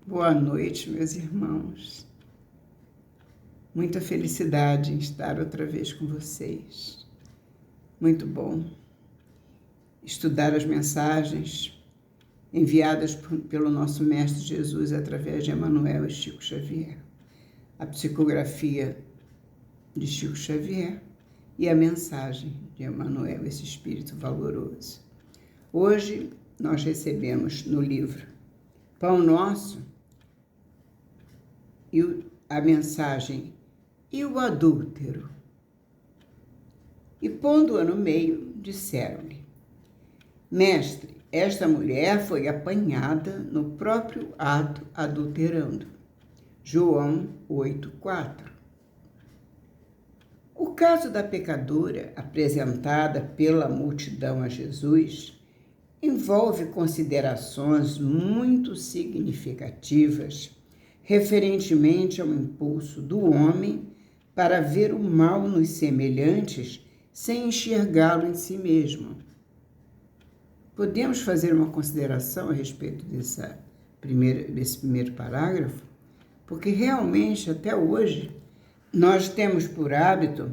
Boa noite, meus irmãos. Muita felicidade em estar outra vez com vocês. Muito bom estudar as mensagens enviadas pelo nosso Mestre Jesus através de Emmanuel e Chico Xavier. A psicografia de Chico Xavier e a mensagem de Emmanuel, esse espírito valoroso. Hoje nós recebemos no livro Pão Nosso e a mensagem e o adúltero. E pondo-a no meio, disseram-lhe: Mestre, esta mulher foi apanhada no próprio ato adulterando. João 8,4. O caso da pecadora, apresentada pela multidão a Jesus, envolve considerações muito significativas referentemente ao impulso do homem para ver o mal nos semelhantes sem enxergá-lo em si mesmo. Podemos fazer uma consideração a respeito desse primeiro parágrafo? Porque realmente, até hoje, nós temos por hábito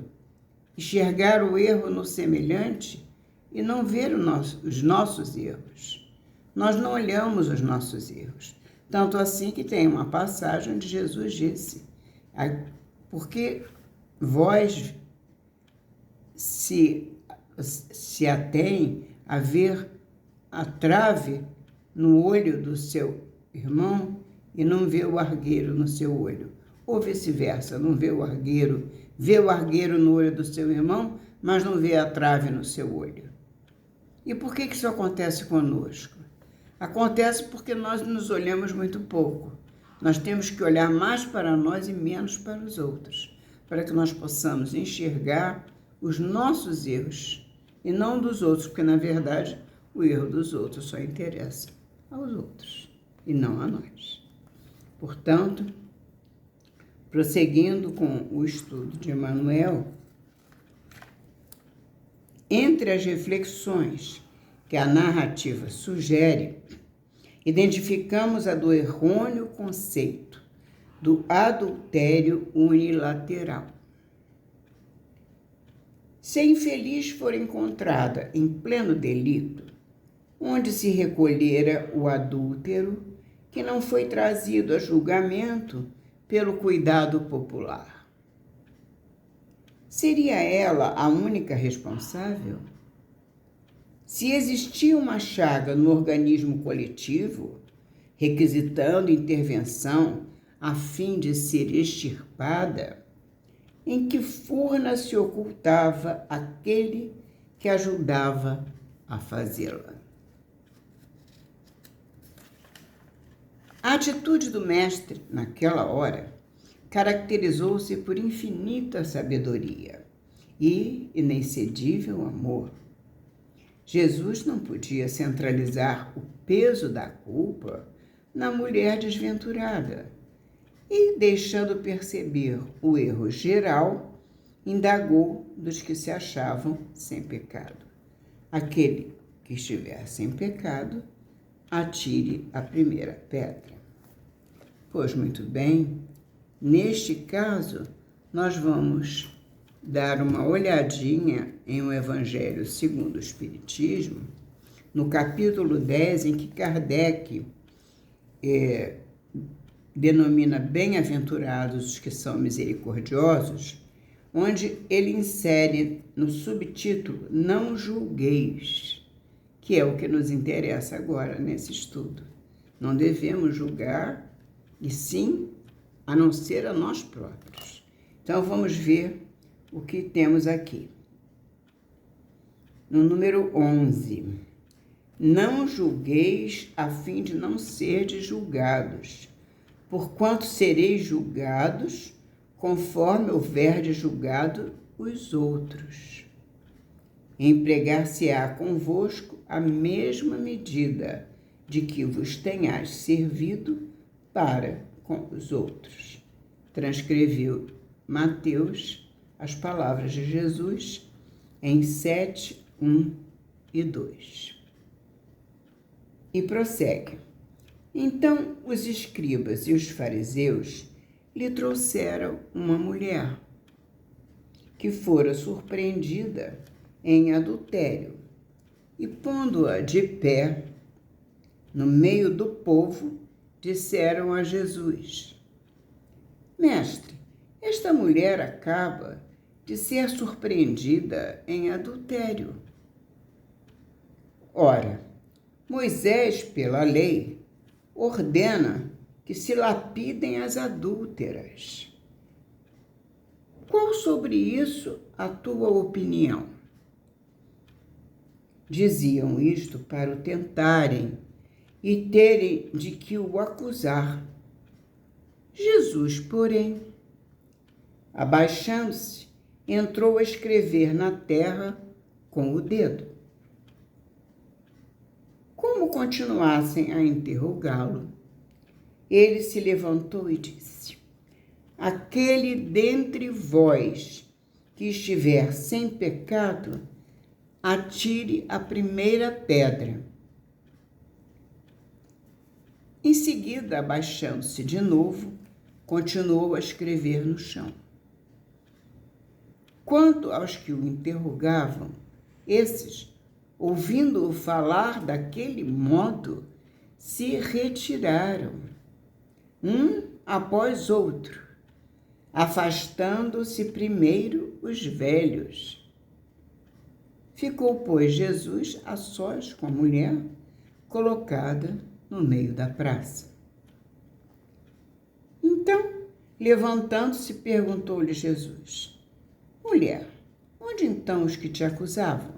enxergar o erro no semelhante e não ver os nossos erros. Nós não olhamos os nossos erros. Tanto assim que tem uma passagem onde Jesus disse: porque vós se atém a ver a trave no olho do seu irmão e não vê o argueiro no seu olho. Ou vice-versa, não vê o argueiro no olho do seu irmão, mas não vê a trave no seu olho. E por que isso acontece conosco? Acontece porque nós nos olhamos muito pouco. Nós temos que olhar mais para nós e menos para os outros, para que nós possamos enxergar os nossos erros e não dos outros, porque, na verdade, o erro dos outros só interessa aos outros e não a nós. Portanto, prosseguindo com o estudo de Emmanuel, entre as reflexões que a narrativa sugere, identificamos a do errôneo conceito do adultério unilateral. Se a infeliz for encontrada em pleno delito, onde se recolhera o adúltero, que não foi trazido a julgamento pelo cuidado popular, seria ela a única responsável? Se existia uma chaga no organismo coletivo, requisitando intervenção a fim de ser extirpada, em que furna se ocultava aquele que ajudava a fazê-la? A atitude do mestre, naquela hora, caracterizou-se por infinita sabedoria e inexcedível amor. Jesus não podia centralizar o peso da culpa na mulher desventurada e, deixando perceber o erro geral, indagou dos que se achavam sem pecado. Aquele que estiver sem pecado, atire a primeira pedra. Pois muito bem, neste caso, nós vamos dar uma olhadinha em o Evangelho segundo o Espiritismo, no capítulo 10, em que Kardec denomina bem-aventurados os que são misericordiosos, onde ele insere no subtítulo Não julgueis, que é o que nos interessa agora nesse estudo. Não devemos julgar, e sim, a não ser a nós próprios. Então vamos ver o que temos aqui. No número 11, não julgueis a fim de não serdes julgados, porquanto sereis julgados conforme houverdes julgado os outros. Empregar-se-á convosco a mesma medida de que vos tenhais servido para com os outros. Transcreveu Mateus as palavras de Jesus em 7, 1 e 2. E prossegue. Então os escribas e os fariseus lhe trouxeram uma mulher que fora surpreendida em adultério e, pondo-a de pé no meio do povo, disseram a Jesus: Mestre, esta mulher acaba de ser surpreendida em adultério. Ora, Moisés, pela lei, ordena que se lapidem as adúlteras. Qual sobre isso a tua opinião? Diziam isto para o tentarem e terem de que o acusar. Jesus, porém, abaixando-se, entrou a escrever na terra com o dedo. Como continuassem a interrogá-lo, ele se levantou e disse: Aquele dentre vós que estiver sem pecado, atire a primeira pedra. Em seguida, abaixando-se de novo, continuou a escrever no chão. Quanto aos que o interrogavam, esses, ouvindo-o falar daquele modo, se retiraram, um após outro, afastando-se primeiro os velhos. Ficou, pois, Jesus a sós com a mulher, colocada no meio da praça. Então, levantando-se, perguntou-lhe Jesus: Mulher, onde então os que te acusavam?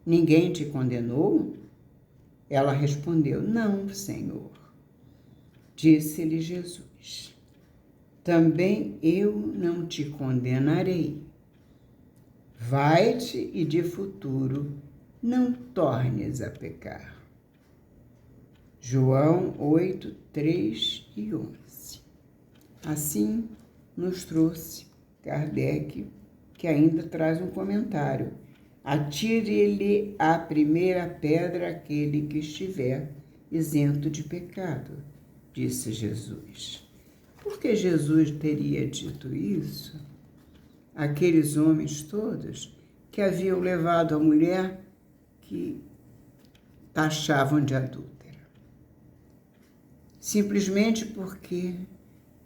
Ninguém te condenou? Ela respondeu: Não, Senhor. Disse-lhe Jesus: Também eu não te condenarei. Vai-te e de futuro não tornes a pecar. João 8, 3 e 11. Assim nos trouxe Kardec, que ainda traz um comentário. Atire-lhe a primeira pedra aquele que estiver isento de pecado, disse Jesus. Por que Jesus teria dito isso? Aqueles homens todos que haviam levado a mulher que taxavam de adúltera. Simplesmente porque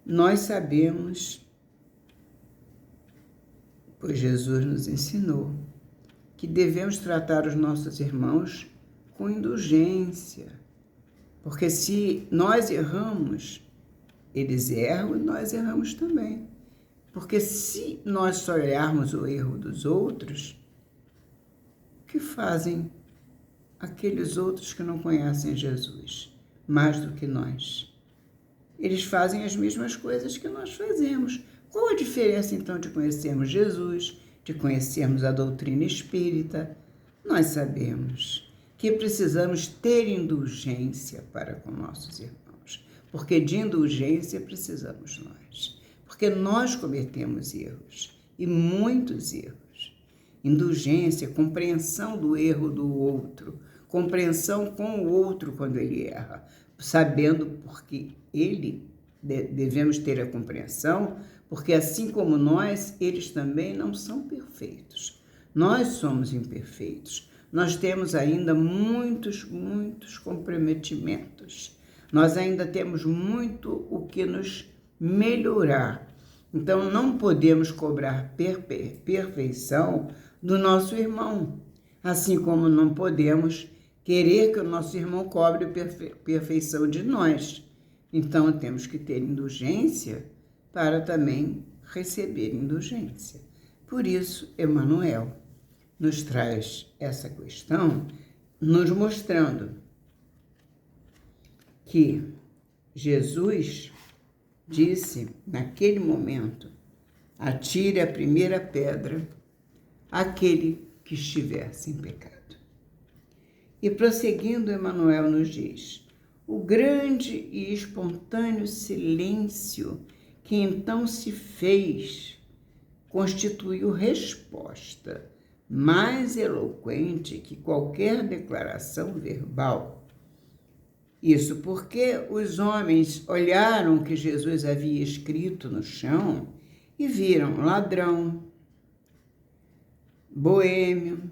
nós sabemos, pois Jesus nos ensinou, que devemos tratar os nossos irmãos com indulgência. Porque se nós erramos, eles erram e nós erramos também. Porque se nós só olharmos o erro dos outros, o que fazem aqueles outros que não conhecem Jesus mais do que nós? Eles fazem as mesmas coisas que nós fazemos. Qual a diferença, então, de conhecermos Jesus, de conhecermos a doutrina espírita? Nós sabemos que precisamos ter indulgência para com nossos irmãos, porque de indulgência precisamos nós. Porque nós cometemos erros, e muitos erros. Indulgência, compreensão do erro do outro, compreensão com o outro quando ele erra, sabendo porque ele, devemos ter a compreensão, porque assim como nós, eles também não são perfeitos. Nós somos imperfeitos. Nós temos ainda muitos comprometimentos. Nós ainda temos muito o que nos melhorar. Então, não podemos cobrar perfeição do nosso irmão, assim como não podemos querer que o nosso irmão cobre perfeição de nós. Então, temos que ter indulgência para também receber indulgência. Por isso, Emmanuel nos traz essa questão, nos mostrando que Jesus disse, naquele momento, atire a primeira pedra aquele que estiver sem pecado. E prosseguindo, Emmanuel nos diz: o grande e espontâneo silêncio que então se fez constituiu resposta mais eloquente que qualquer declaração verbal. Isso porque os homens olharam o que Jesus havia escrito no chão e viram ladrão, boêmio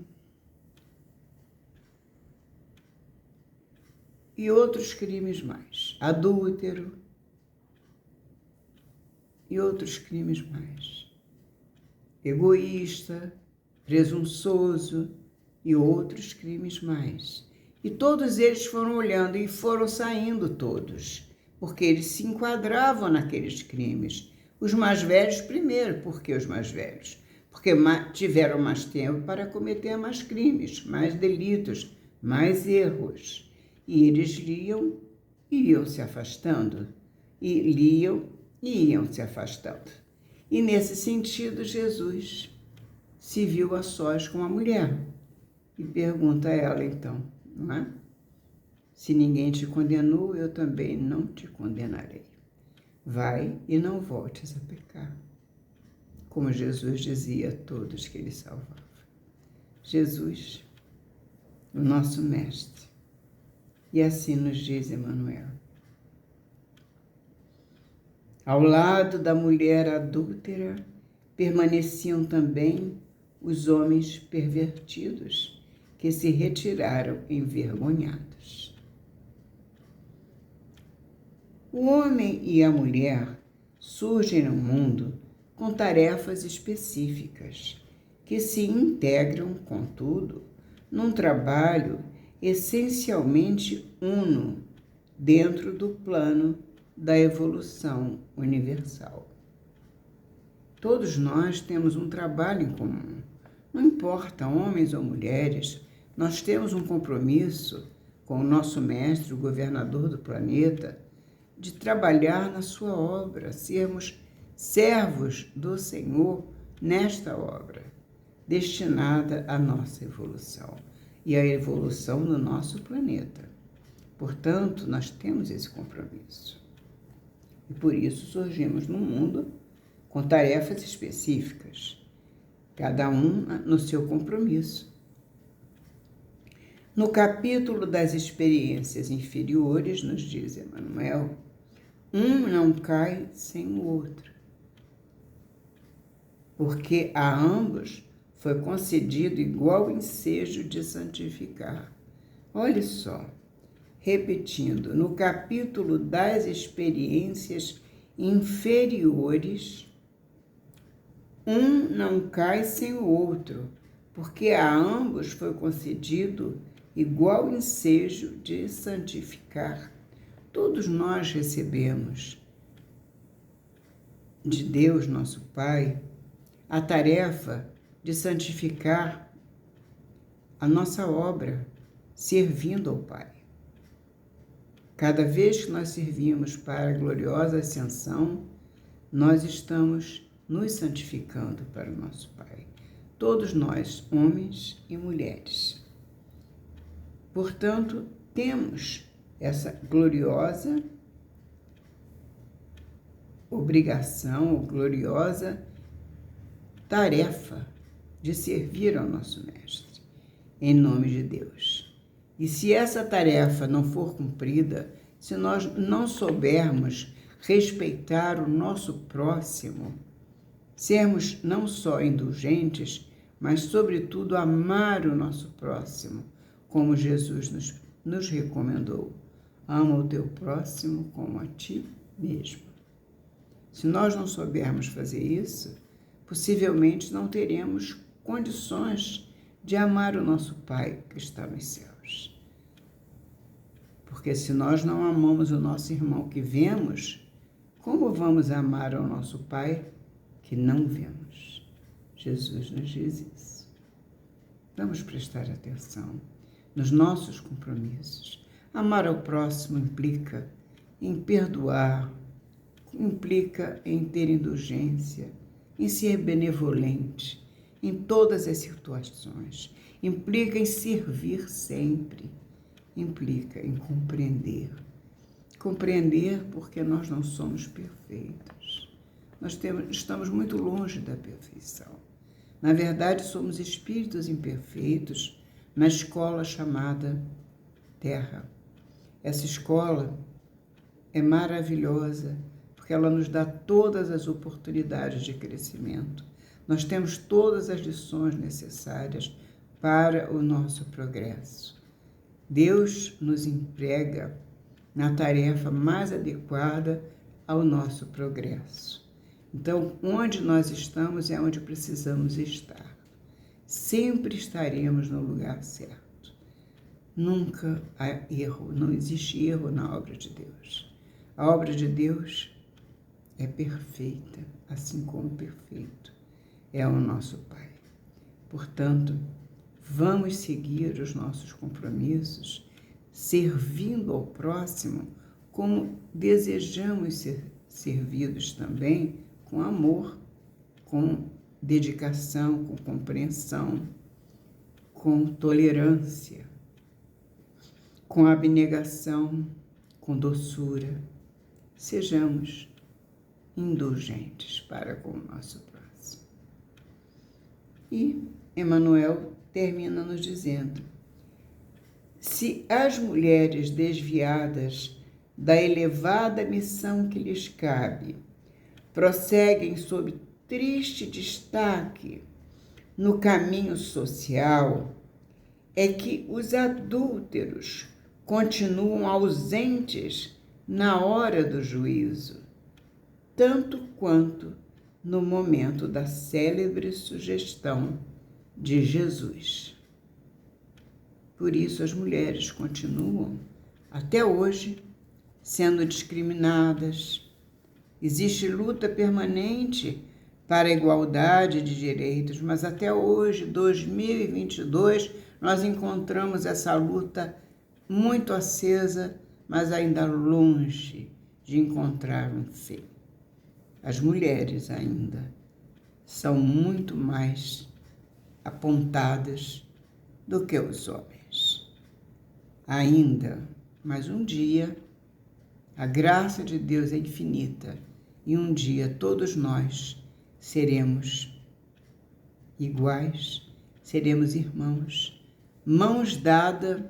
e outros crimes mais, adúltero e outros crimes mais, egoísta, presunçoso e outros crimes mais. E todos eles foram olhando e foram saindo todos, porque eles se enquadravam naqueles crimes. Os mais velhos primeiro, porque os mais velhos? Porque tiveram mais tempo para cometer mais crimes, mais delitos, mais erros. E eles liam e iam se afastando, e liam e iam se afastando. E nesse sentido, Jesus se viu a sós com a mulher e pergunta a ela então, não é? Se ninguém te condenou, eu também não te condenarei. Vai e não voltes a pecar. Como Jesus dizia a todos que ele salvava. Jesus, o nosso mestre. E assim nos diz Emmanuel. Ao lado da mulher adúltera permaneciam também os homens pervertidos, que se retiraram envergonhados. O homem e a mulher surgem no mundo com tarefas específicas, que se integram, contudo, num trabalho essencialmente uno dentro do plano da evolução universal. Todos nós temos um trabalho em comum. Não importa, homens ou mulheres, nós temos um compromisso com o nosso mestre, o governador do planeta, de trabalhar na sua obra, sermos servos do Senhor nesta obra, destinada à nossa evolução e à evolução do nosso planeta. Portanto, nós temos esse compromisso. E por isso surgimos no mundo com tarefas específicas, cada um no seu compromisso. No capítulo das experiências inferiores, nos diz Emmanuel, um não cai sem o outro, porque a ambos foi concedido igual ensejo de santificar. Olha só, repetindo, no capítulo das experiências inferiores, um não cai sem o outro, porque a ambos foi concedido igual ensejo de santificar. Todos nós recebemos de Deus, nosso Pai, a tarefa de santificar a nossa obra, servindo ao Pai. Cada vez que nós servimos para a gloriosa ascensão, nós estamos nos santificando para o nosso Pai. Todos nós, homens e mulheres. Portanto, temos essa gloriosa obrigação, ou gloriosa tarefa de servir ao nosso Mestre, em nome de Deus. E se essa tarefa não for cumprida, se nós não soubermos respeitar o nosso próximo, sermos não só indulgentes, mas, sobretudo, amar o nosso próximo, como Jesus nos recomendou. Ama o teu próximo como a ti mesmo. Se nós não soubermos fazer isso, possivelmente não teremos condições de amar o nosso Pai que está nos céus. Porque se nós não amamos o nosso irmão que vemos, como vamos amar ao nosso Pai que não vemos? Jesus nos diz isso. Vamos prestar atenção nos nossos compromissos. Amar ao próximo implica em perdoar, implica em ter indulgência, em ser benevolente em todas as situações, implica em servir sempre, implica em compreender. Compreender porque nós não somos perfeitos. Estamos muito longe da perfeição. Na verdade, somos espíritos imperfeitos na escola chamada Terra. Essa escola é maravilhosa, porque ela nos dá todas as oportunidades de crescimento. Nós temos todas as lições necessárias para o nosso progresso. Deus nos emprega na tarefa mais adequada ao nosso progresso. Então, onde nós estamos é onde precisamos estar. Sempre estaremos no lugar certo. Nunca há erro, não existe erro na obra de Deus. A obra de Deus é perfeita, assim como perfeito é o nosso Pai. Portanto, vamos seguir os nossos compromissos, servindo ao próximo como desejamos ser servidos também, com amor, com dedicação, com compreensão, com tolerância, com abnegação, com doçura. Sejamos indulgentes para com o nosso próximo. E Emmanuel termina nos dizendo: se as mulheres desviadas da elevada missão que lhes cabe prosseguem sob triste destaque no caminho social, é que os adúlteros continuam ausentes na hora do juízo, tanto quanto no momento da célebre sugestão de Jesus. Por isso as mulheres continuam, até hoje, sendo discriminadas. Existe luta permanente para a igualdade de direitos, mas até hoje, 2022, nós encontramos essa luta muito acesa, mas ainda longe de encontrar um fim. As mulheres ainda são muito mais apontadas do que os homens. Ainda, mas um dia, a graça de Deus é infinita e um dia todos nós seremos iguais, seremos irmãos, mãos dadas,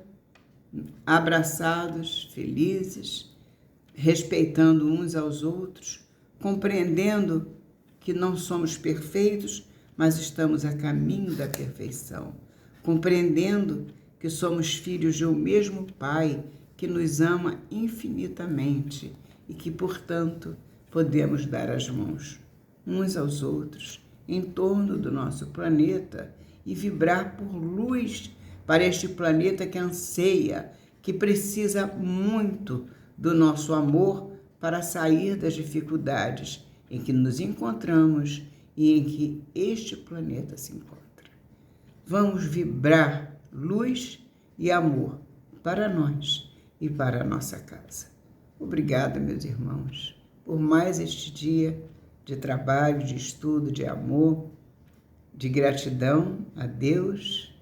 abraçados, felizes, respeitando uns aos outros, compreendendo que não somos perfeitos, mas estamos a caminho da perfeição, compreendendo que somos filhos de um mesmo Pai que nos ama infinitamente e que, portanto, podemos dar as mãos uns aos outros em torno do nosso planeta e vibrar por luz para este planeta que anseia, que precisa muito do nosso amor para sair das dificuldades em que nos encontramos e em que este planeta se encontra. Vamos vibrar luz e amor para nós e para a nossa casa. Obrigada, meus irmãos, por mais este dia de trabalho, de estudo, de amor, de gratidão a Deus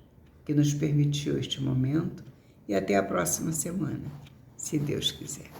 que nos permitiu este momento e até a próxima semana, se Deus quiser.